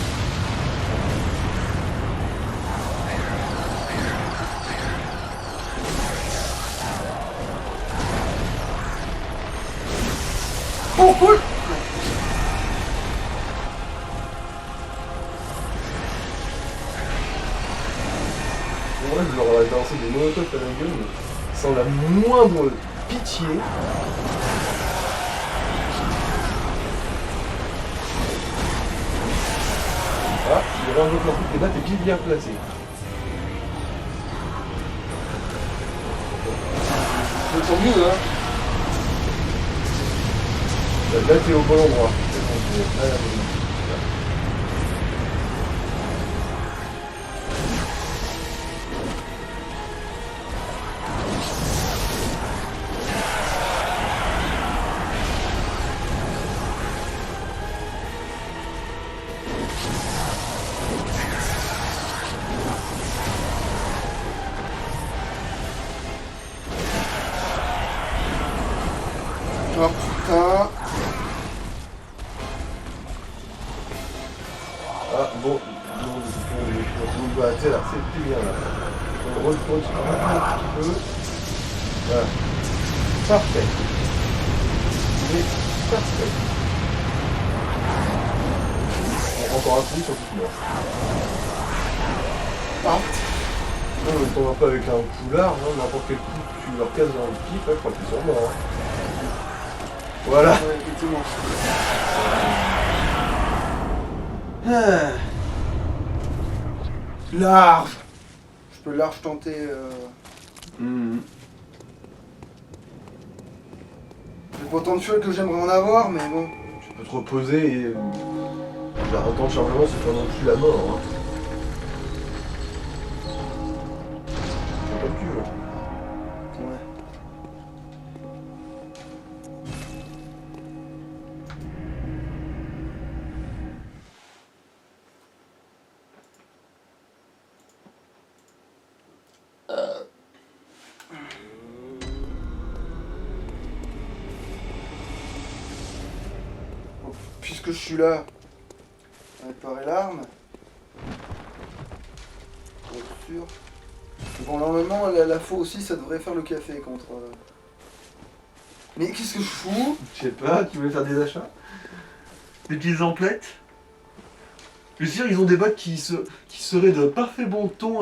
Oh, cool. En vrai, je leur ai lancé des molotovs à la gueule, mais sans la moindre pitié. Ah, il y avait un autre truc, et là t'es pile bien placé. C'est tant mieux, hein. Là t'es au bon endroit. Là, Oh putain. ah bon, bah tu sais là, c'est plus bien là. On retourne un petit peu. Voilà. Parfait. Mais parfait. On rentre encore un peu sur tout mort. Ah, Non, ne t'en vas pas avec un poulard, hein, n'importe quel coup tu leur casses dans le pif, là, je crois que c'est sur mort. Hein. Voilà. ouais, effectivement. Ah. Large. Je peux large tenter. J'ai pas autant de fuel que j'aimerais en avoir, mais bon. Tu peux te reposer et. Un temps de chargement, c'est pas non plus la mort. Hein. C'est comme tu veux. Ouais. Bon, puisque je suis là, on va réparer l'arme. Pour être sûr. Bon, normalement, la faux aussi, ça devrait faire le café contre. Mais qu'est-ce que je fous? Je sais pas, tu veux faire des achats? Des petites emplettes? Je suis sûr, ils ont des bottes qui seraient de parfait bon ton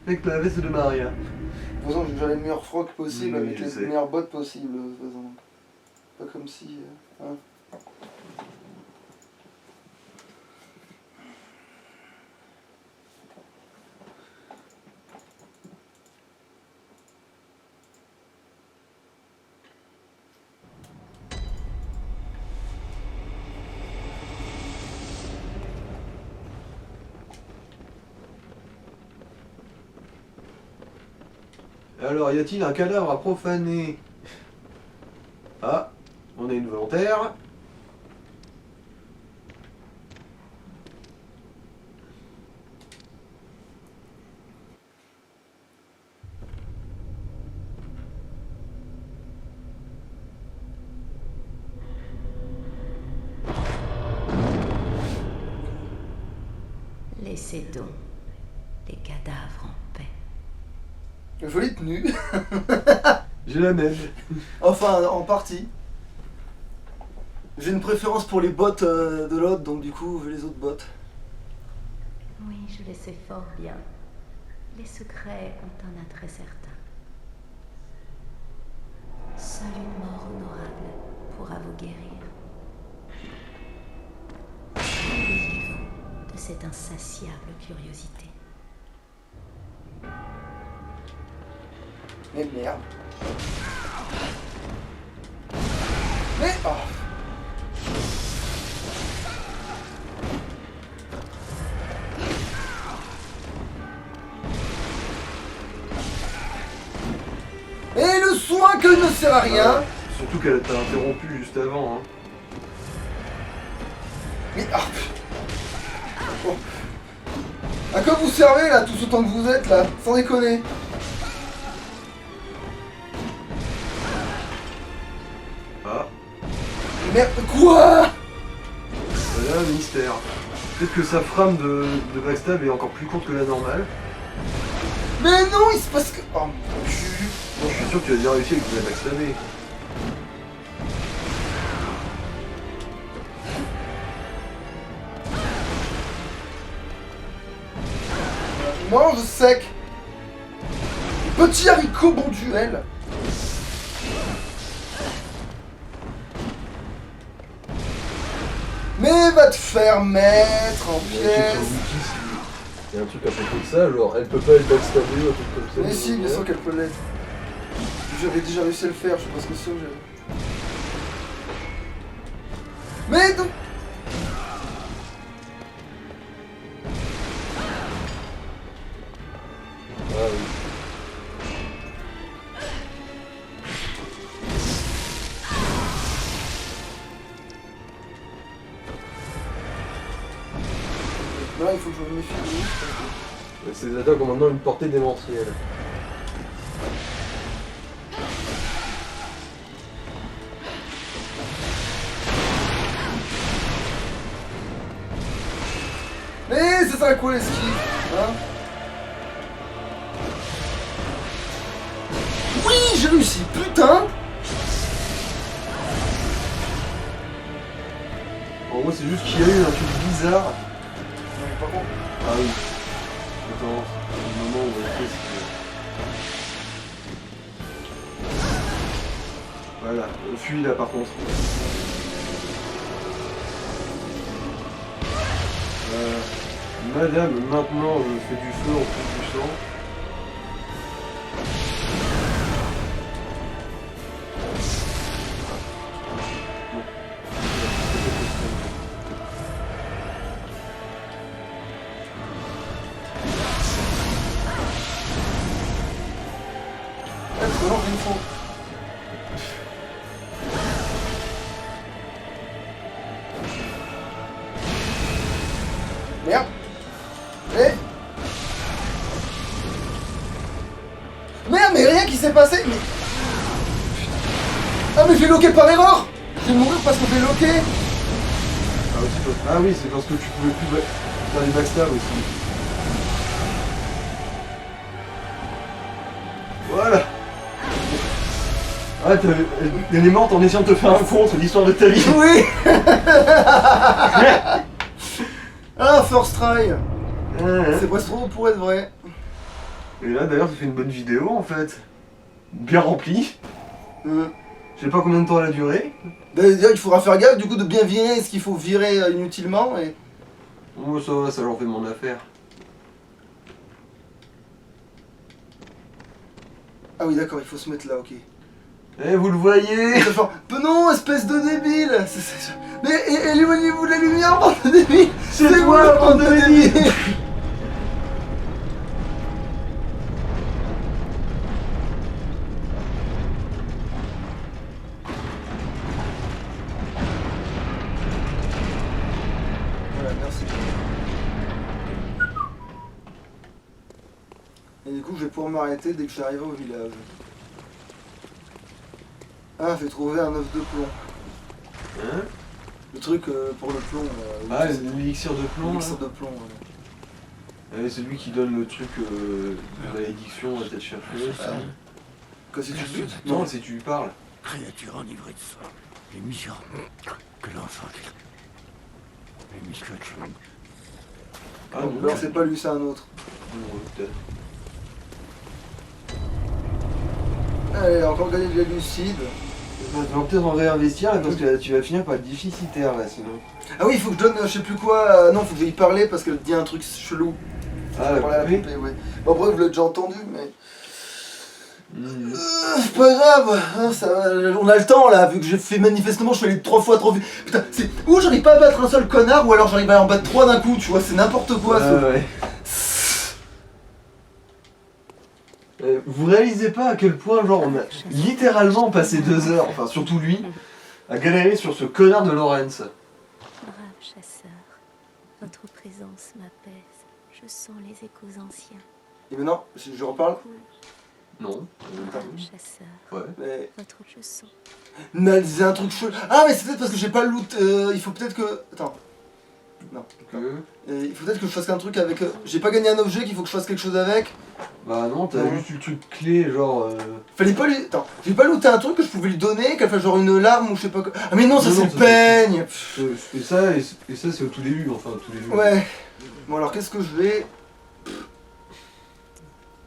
avec la veste de Maria. De toute façon, j'ai déjà les meilleurs frocs possibles, Oui, avec je les sais. meilleures bottes possibles. De toute façon. Pas comme si. Hein. Alors, y a-t-il un cadavre à profaner? Ah, on a une volontaire. Laissez donc les cadavres en paix. Jolie tenue. J'ai la même. Enfin, en partie. J'ai une préférence pour les bottes de l'autre, donc du coup, je veux les autres bottes. Oui, je le sais fort bien. Les secrets ont un attrait certain. Seule une mort honorable pourra vous guérir. Oubliez-vous de cette insatiable curiosité. Mais merde. Mais... Oh. Et le soin que ne sert à rien. Surtout qu'elle t'a interrompu juste avant. Hein. Mais... Ah. Oh. À quoi vous servez là, tous autant que vous êtes là? Sans déconner. Ah, Merde, quoi? voilà un mystère. Peut-être que sa frame de backstab est encore plus courte que la normale. Mais non, il se passe que... Oh mon cul. Bon, je suis sûr que tu as bien réussi avec la backstabber. Mange sec. Petit haricot, bon duel. Mais va te faire mettre en Il y a un truc sur pièces. Wiki, il y a un truc à propos de ça, genre elle peut pas être backstabée ou un truc comme ça. Mais si, bien sûr qu'elle peut l'être. J'avais déjà réussi à le faire, je suis presque sûr que j'avais. Mais donc... Ah oui. Là, il faut que je me méfie de lui. Ces attaques ont maintenant une portée démentielle. Mais c'est ça quoi l'esquive, hein? Oui, j'ai réussi, putain! En gros, c'est juste qu'il y a eu un truc bizarre. Non, par contre... Ah oui. Attends, le moment où elle fait ce... Voilà, fuis là par contre. Madame, maintenant je fais du feu en plus du sang. Parce que non, j'ai une faux. Merde. Et... Merde, mais rien qui s'est passé, mais... Ah, mais je l'ai loqué par erreur. Je vais mourir parce que je l'ai loqué. Ah oui, c'est parce que tu pouvais plus faire des backstab aussi. Voilà. Ah, elle est morte en essayant de te faire un contre l'histoire de ta vie. Oui. Ah, first try. C'est presque trop pour être vrai. Et là d'ailleurs ça fait une bonne vidéo en fait. Bien remplie. Je sais pas combien de temps elle a duré. D'ailleurs, il faudra faire gaffe du coup de bien virer ce qu'il faut virer inutilement et... Moi ça va, ça leur fait mon affaire. Ah oui d'accord, il faut se mettre là, ok. Eh, vous le voyez. Non, espèce de débile. Mais éloignez-vous de la lumière, bande de débiles. C'est moi, bande de débiles. Du coup, je vais pouvoir m'arrêter dès que j'arrive au village. Ah, j'ai trouvé un œuf de plomb. Hein? Le truc pour le plomb. Ah, l'élixir de plomb. l'élixir Là. de plomb, ouais. C'est lui qui donne le truc de malédiction, la tête chercheuse. Ah. Quoi, si tu le butes? Non, c'est tu lui parles. Créature enivrée de sang, les misérables que l'enfant les misquatchs. Ah Donc, non, alors c'est pas lui, c'est un autre. non, peut-être. Allez, encore gagner de la lucide. Tu vas peut-être en réinvestir là, parce que là, tu vas finir par être déficitaire là sinon. Ah oui, il faut que je donne, je sais plus quoi. Non, faut que j'aille parler parce qu'elle dit un truc chelou. Ah, Parler à la oui. poupée, ouais. Bon, bref, je l'ai déjà entendu, mais. Mmh. C'est pas grave, hein, on a le temps là, vu que j'ai fait manifestement, je suis allé 3 fois trop vite. Putain, c'est ou j'arrive pas à battre un seul connard, ou alors j'arrive à en battre 3 d'un coup, tu vois, c'est n'importe quoi ce. Ouais. Vous réalisez pas à quel point, genre, on a littéralement passé 2 heures, enfin surtout lui, à galérer sur ce connard de Lawrence. Brave chasseur, votre présence m'apaise. Je sens les échos anciens. Et maintenant, je reparle. Cool, Non. brave chasseur, Ouais. Mais. votre je sens. Mais elle disait un truc chelou. Ah, mais c'est peut-être parce que j'ai pas le loot. Il faut peut-être que. Attends. Non. Il faut peut-être que je fasse un truc avec. J'ai pas gagné un objet qu'il faut que je fasse quelque chose avec. Bah non, t'as Non. juste eu le truc clé, genre... Fallait pas lui. Attends, j'ai pas looté un truc que je pouvais lui donner, qu'elle fasse genre une larme ou je sais pas quoi. Ah, mais non, ça Non, c'est non, le ça, peigne. Et ça, c'est au tout début, enfin au tout début. Ouais. Bon, alors qu'est-ce que je vais.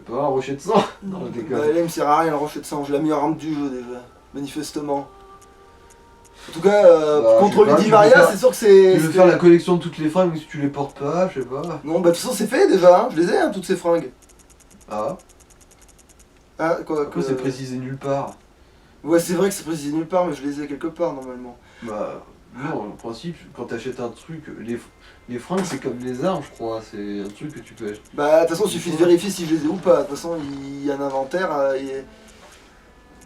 T'as pas un rocher de sang? Non, t'es Bah, là, il me sert à rien le rocher de sang, j'ai la meilleure arme du jeu déjà, manifestement. En tout cas, Bah, contre je sais pas, Lady tu peux Maria, faire- c'est sûr que c'est. Tu veux faire la collection de toutes les fringues si tu les portes pas, je sais pas. Non, bah de toute façon, c'est fait déjà, hein. Je les ai, hein, toutes ces fringues. Ah, Ah, quoi, après c'est précisé nulle part. Ouais, c'est vrai que c'est précisé nulle part, mais je les ai quelque part normalement. Bah, non, en principe, quand t'achètes un truc, les fringues c'est comme les armes, je crois, c'est un truc que tu peux acheter. Bah, de toute façon, il suffit de vérifier si je les ai ou pas. De toute façon, il y a un inventaire.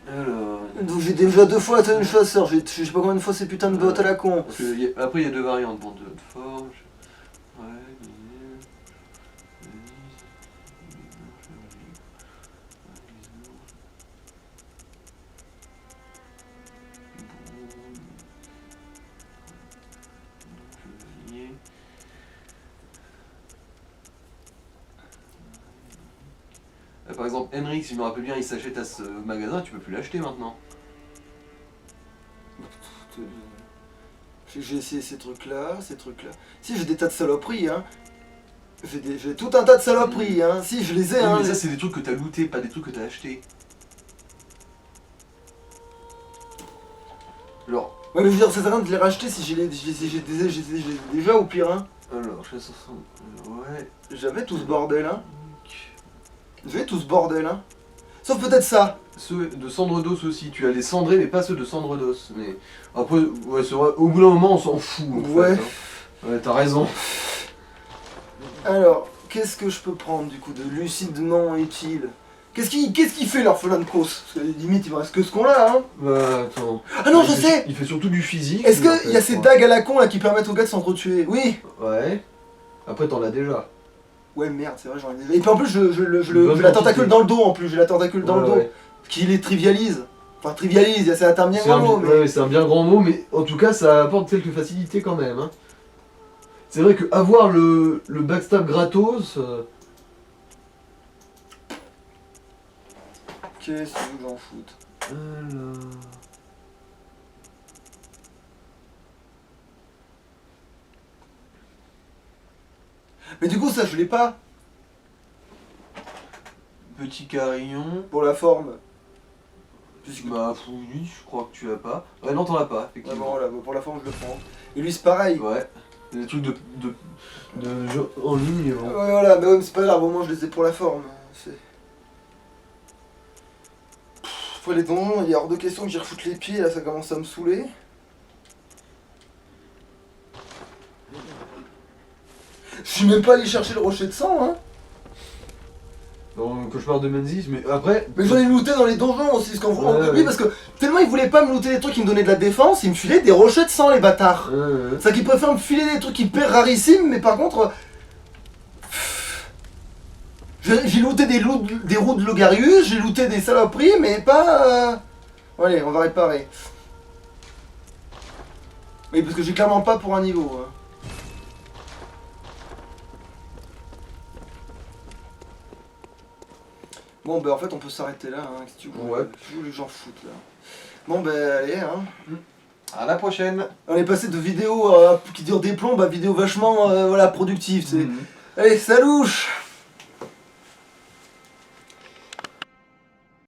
Alors. Donc, j'ai déjà 2 fois atteint le chasseur. J'ai je sais pas combien de fois ces putains de bottes à la con. Parce que après il y a 2 variantes, bon, de forge. Ouais, par exemple, Henrik, si je me rappelle bien, il s'achète à ce magasin, tu peux plus l'acheter maintenant. J'ai essayé ces trucs-là, ces trucs-là. Si, j'ai des tas de saloperies, hein. J'ai tout un tas de saloperies, hein. Si, je les ai, Oui, hein. mais ça, c'est des trucs que t'as looté, pas des trucs que t'as acheté. Alors, Ouais, mais je veux dire, ça sert à rien de les racheter si j'ai déjà au pire, hein. alors, je fais 60. Ouais. J'avais tout ce bordel, hein. J'avais tout ce bordel, hein. Sauf peut-être ça. Ceux de cendre d'os aussi, tu as les cendrés, mais pas ceux de cendre d'os. Mais après, ouais, c'est vrai, au bout d'un moment, on s'en fout. En Ouais. fait, hein. Ouais, t'as raison. Alors, qu'est-ce que je peux prendre du coup de lucidement utile? Qu'est-ce qui fait l'orphelin de Causse? Parce que limite, il me reste que ce qu'on a, hein. Bah, attends. Ah non, Il je fait- sais. Il fait surtout du physique. Est-ce mais en qu'il y a fait, ces ouais. dagues à la con là qui permettent aux gars de s'entretuer? Oui. Ouais. Après, t'en as déjà. Ouais, merde, c'est vrai, j'en ai déjà. Et puis en plus, Une bonne j'ai la tentacule quantité. dans le dos en plus, j'ai la tentacule dans le dos. Ouais. Qui les trivialise. Enfin, trivialise, c'est un terme bien C'est un, gros, mais. ouais, c'est un bien grand mot, mais en tout cas, ça apporte quelques facilités quand même. Hein. C'est vrai que avoir le backstab gratos. Qu'est-ce que vous en foutre? Alors... Mais du coup, ça, je l'ai pas Petit carillon. pour la forme. Puisque- Bah, oui, je crois que tu l'as pas. Ouais, non, t'en as pas, Ah bon, effectivement. voilà, pour la forme, je le prends. Et lui, c'est pareil. Ouais. Des trucs de jeu en ligne, bon. Ouais, voilà, mais ouais, mais c'est pas grave, au moins je les ai pour la forme. C'est. Après les dons, il est hors de question que j'y refoute les pieds, là ça commence à me saouler. Je suis même pas allé chercher le rocher de sang, hein. Dans le cauchemar de Menzies, mais après. Mais j'en ai looté dans les donjons aussi, parce qu'en Ouais, oui, ouais. parce que tellement ils voulaient pas me looter des trucs qui me donnaient de la défense, ils me filaient des rochers de sang, les bâtards. C'est ça qu'ils préfèrent me filer des trucs hyper rarissimes, mais par contre. J'ai looté des roues de Logarius, j'ai looté des saloperies, mais pas... Allez, on va réparer. Oui, parce que j'ai clairement pas pour un niveau. Hein. Bon, bah en fait, on peut s'arrêter là. Hein. Si tu veux, Ouais. tu veux les gens foutent là. Bon, bah allez, hein. À la prochaine. On est passé de vidéos qui durent des plombs à vidéos vachement voilà, productives. Allez, salouche!